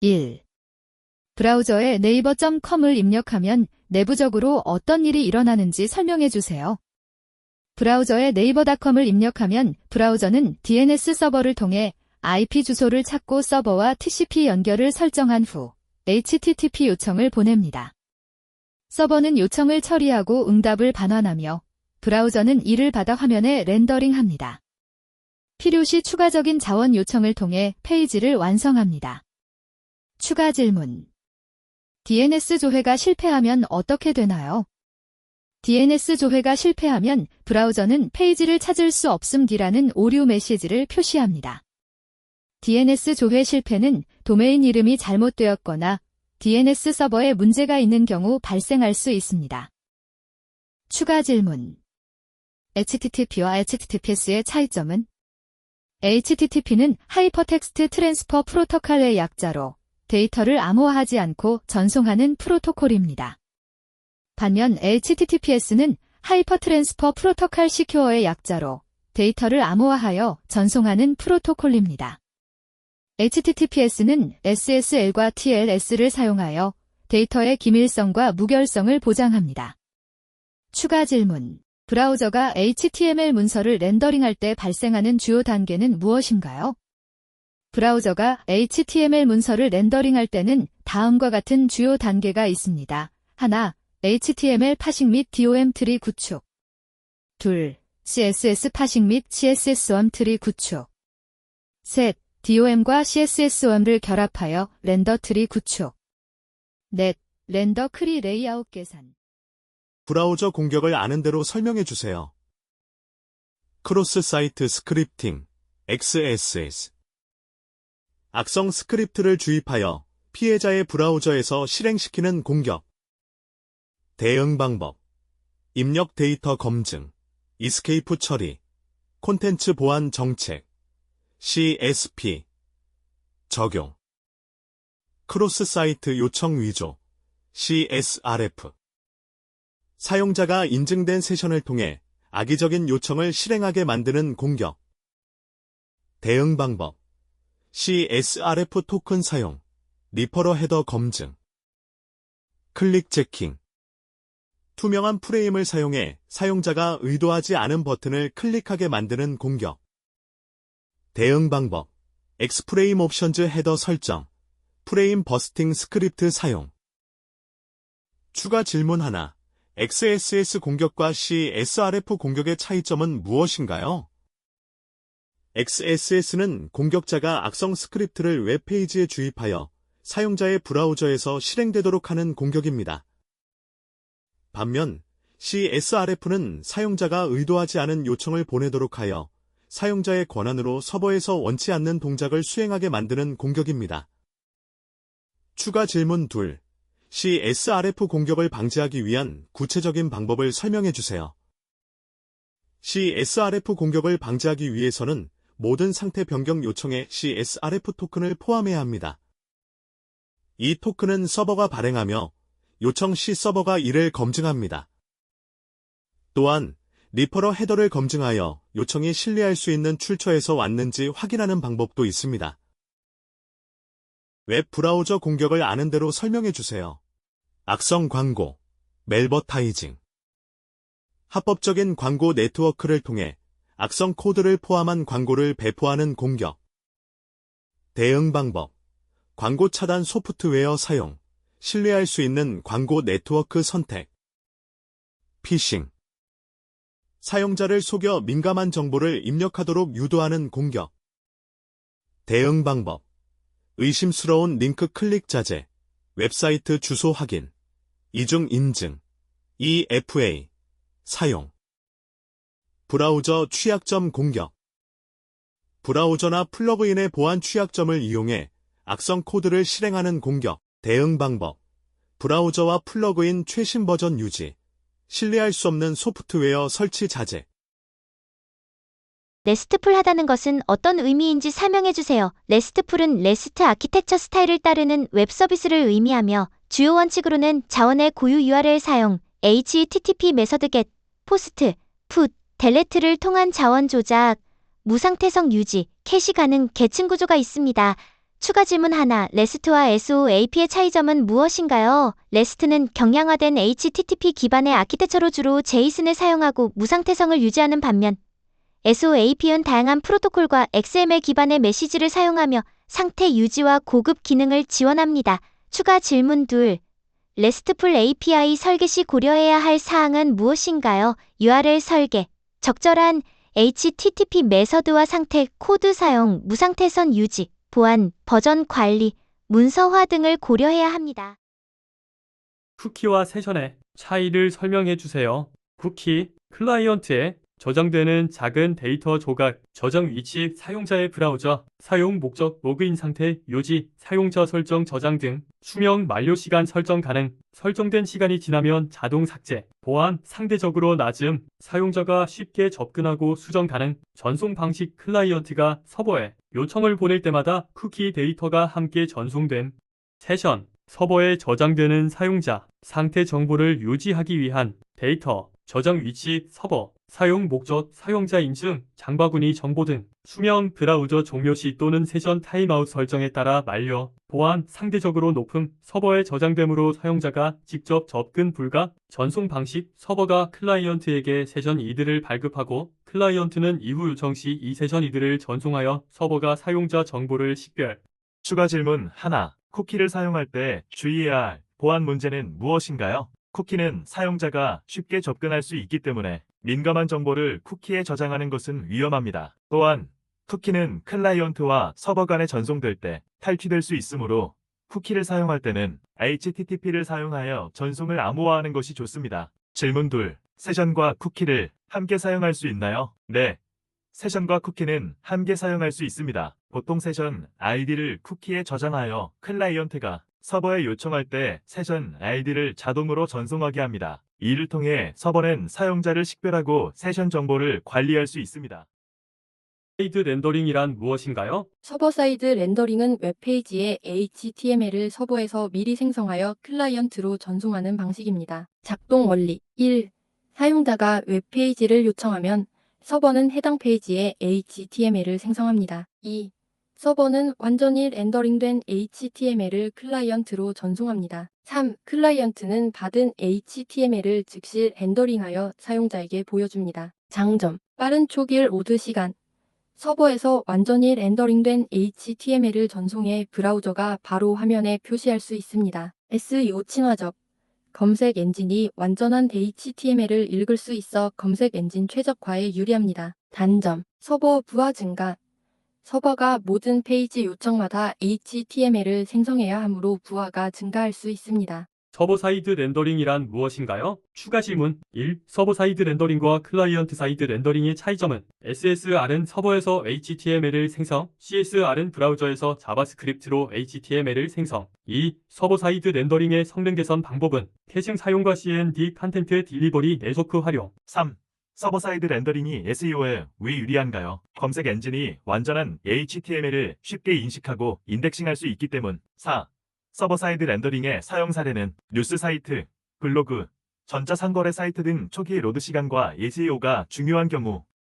1. 브라우저에 네이버.com을 입력하면 내부적으로 어떤 일이 일어나는지 설명해 주세요. 브라우저에 네이버.com을 입력하면 브라우저는 DNS 서버를 통해 IP 주소를 찾고 서버와 TCP 연결을 설정한 후 HTTP 요청을 보냅니다. 서버는 요청을 처리하고 응답을 반환하며 브라우저는 이를 받아 화면에 렌더링합니다. 필요시 추가적인 자원 요청을 통해 페이지를 완성합니다. 추가 질문. DNS 조회가 실패하면 어떻게 되나요? DNS 조회가 실패하면 브라우저는 페이지를 찾을 수 없음디라는 오류 메시지를 표시합니다. DNS 조회 실패는 도메인 이름이 잘못되었거나 DNS 서버에 문제가 있는 경우 발생할 수 있습니다. 추가 질문. HTTP와 HTTPS의 차이점은? HTTP는 하이퍼텍스트 트랜스퍼 프로토콜의 약자로 데이터를 암호화하지 않고 전송하는 프로토콜입니다. 반면 HTTPS는 하이퍼 트랜스퍼 프로토콜 시큐어의 약자로 데이터를 암호화하여 전송하는 프로토콜입니다. HTTPS는 SSL과 TLS를 사용하여 데이터의 기밀성과 무결성을 보장합니다. 추가 질문. 브라우저가 HTML 문서를 렌더링할 때 발생하는 주요 단계는 무엇인가요? 브라우저가 HTML 문서를 렌더링할 때는 다음과 같은 주요 단계가 있습니다. 하나, HTML 파싱 및 DOM 트리 구축. 둘, CSS 파싱 및 CSSOM 트리 구축. 셋, DOM과 CSSOM을 결합하여 렌더 트리 구축. 넷, 렌더 크리 레이아웃 계산. 브라우저 공격을 아는 대로 설명해 주세요. 크로스 사이트 스크립팅, XSS. 악성 스크립트를 주입하여 피해자의 브라우저에서 실행시키는 공격. 대응 방법. 입력 데이터 검증, 이스케이프 처리, 콘텐츠 보안 정책, CSP. 적용. 크로스 사이트 요청 위조, CSRF. 사용자가 인증된 세션을 통해 악의적인 요청을 실행하게 만드는 공격. 대응 방법. CSRF 토큰 사용, 리퍼러 헤더 검증. 클릭 재킹. 투명한 프레임을 사용해 사용자가 의도하지 않은 버튼을 클릭하게 만드는 공격. 대응 방법. 엑스프레임 옵션즈 헤더 설정, 프레임 버스팅 스크립트 사용. 추가 질문 하나. XSS 공격과 CSRF 공격의 차이점은 무엇인가요? XSS는 공격자가 악성 스크립트를 웹페이지에 주입하여 사용자의 브라우저에서 실행되도록 하는 공격입니다. 반면 CSRF는 사용자가 의도하지 않은 요청을 보내도록 하여 사용자의 권한으로 서버에서 원치 않는 동작을 수행하게 만드는 공격입니다. 추가 질문 2. CSRF 공격을 방지하기 위한 구체적인 방법을 설명해 주세요. CSRF 공격을 방지하기 위해서는 모든 상태 변경 요청에 CSRF 토큰을 포함해야 합니다. 이 토큰은 서버가 발행하며 요청 시 서버가 이를 검증합니다. 또한 리퍼러 헤더를 검증하여 요청이 신뢰할 수 있는 출처에서 왔는지 확인하는 방법도 있습니다. 웹 브라우저 공격을 아는 대로 설명해 주세요. 악성 광고, 멜버타이징. 합법적인 광고 네트워크를 통해 악성 코드를 포함한 광고를 배포하는 공격. 대응 방법. 광고 차단 소프트웨어 사용, 신뢰할 수 있는 광고 네트워크 선택. 피싱. 사용자를 속여 민감한 정보를 입력하도록 유도하는 공격. 대응 방법. 의심스러운 링크 클릭 자제, 웹사이트 주소 확인, 이중 인증, EFA, 사용. 브라우저 취약점 공격. 브라우저나 플러그인의 보안 취약점을 이용해 악성 코드를 실행하는 공격. 대응 방법. 브라우저와 플러그인 최신 버전 유지, 신뢰할 수 없는 소프트웨어 설치 자제. 레스트풀하다는 것은 어떤 의미인지 설명해 주세요. 레스트풀은 레스트 아키텍처 스타일을 따르는 웹 서비스를 의미하며 주요 원칙으로는 자원의 고유 URL 사용, HTTP 메서드 get, 포스트, put, 델레트를 통한 자원 조작, 무상태성 유지, 캐시 가능 계층 구조가 있습니다. 추가 질문 하나. REST와 SOAP의 차이점은 무엇인가요? REST는 경량화된 HTTP 기반의 아키텍처로 주로 JSON을 사용하고 무상태성을 유지하는 반면 SOAP는 다양한 프로토콜과 XML 기반의 메시지를 사용하며 상태 유지와 고급 기능을 지원합니다. 추가 질문 둘. RESTful API 설계 시 고려해야 할 사항은 무엇인가요? URL 설계, 적절한 HTTP 메서드와 상태 코드 사용, 무상태선 유지, 보안, 버전 관리, 문서화 등을 고려해야 합니다. 쿠키와 세션의 차이를 설명해 주세요. 쿠키, 클라이언트에 저장되는 작은 데이터 조각, 저장 위치, 사용자의 브라우저, 사용 목적, 로그인 상태, 요지, 사용자 설정 저장 등, 수명 만료 시간 설정 가능, 설정된 시간이 지나면 자동 삭제, 보안, 상대적으로 낮음, 사용자가 쉽게 접근하고 수정 가능, 전송 방식 클라이언트가 서버에 요청을 보낼 때마다 쿠키 데이터가 함께 전송됨. 세션, 서버에 저장되는 사용자, 상태 정보를 유지하기 위한 데이터, 저장 위치, 서버, 사용 목적, 사용자 인증, 장바구니 정보 등, 수명, 브라우저 종료 시 또는 세션 타임아웃 설정에 따라 만료, 보안, 상대적으로 높음, 서버에 저장되므로 사용자가 직접 접근 불가, 전송 방식, 서버가 클라이언트에게 세션 이드를 발급하고, 클라이언트는 이후 요청 시 이 세션 이드를 전송하여 서버가 사용자 정보를 식별. 추가 질문 하나. 쿠키를 사용할 때 주의해야 할 보안 문제는 무엇인가요? 쿠키는 사용자가 쉽게 접근할 수 있기 때문에 민감한 정보를 쿠키에 저장하는 것은 위험합니다. 또한 쿠키는 클라이언트와 서버 간에 전송될 때 탈취될 수 있으므로 쿠키를 사용할 때는 HTTP를 사용하여 전송을 암호화하는 것이 좋습니다. 질문 둘. 세션과 쿠키를 함께 사용할 수 있나요? 네. 세션과 쿠키는 함께 사용할 수 있습니다. 보통 세션 아이디를 쿠키에 저장하여 클라이언트가 서버에 요청할 때 세션 아이디를 자동으로 전송하게 합니다. 이를 통해 서버는 사용자를 식별하고 세션 정보를 관리할 수 있습니다. 사이드 렌더링이란 무엇인가요? 서버사이드 렌더링은 웹페이지의 HTML을 서버에서 미리 생성하여 클라이언트로 전송하는 방식입니다. 작동 원리 1. 사용자가 웹페이지를 요청하면 서버는 해당 페이지에 HTML을 생성합니다. 2. 서버는 완전히 렌더링된 HTML을 클라이언트로 전송합니다. 3. 클라이언트는 받은 HTML을 즉시 렌더링하여 사용자에게 보여줍니다. 장점, 빠른 초기일 로드 시간. 서버에서 완전히 렌더링된 HTML을 전송해 브라우저가 바로 화면에 표시할 수 있습니다. SEO 친화적. 검색 엔진이 완전한 HTML을 읽을 수 있어 검색 엔진 최적화에 유리합니다. 단점, 서버 부하 증가. 서버가 모든 페이지 요청마다 HTML을 생성해야 하므로 부하가 증가할 수 있습니다. 서버사이드 렌더링이란 무엇인가요? 추가 질문 1. 서버사이드 렌더링과 클라이언트 사이드 렌더링의 차이점은 SSR은 서버에서 HTML을 생성, CSR은 브라우저에서 자바스크립트로 HTML을 생성. 2. 서버사이드 렌더링의 성능 개선 방법은 캐싱 사용과 CND 컨텐트 딜리버리 네트워크 활용. 3. 서버사이드 렌더링이 SEO에 왜 유리한가요? 검색 엔진이 완전한 HTML을 쉽게 인식하고 인덱싱할 수 있기 때문. 4. 서버사이드 렌더링의 사용 사례는 뉴스 사이트, 블로그, 전자상거래 사이트 등 초기 로드 시간과 SEO가 중요한 경우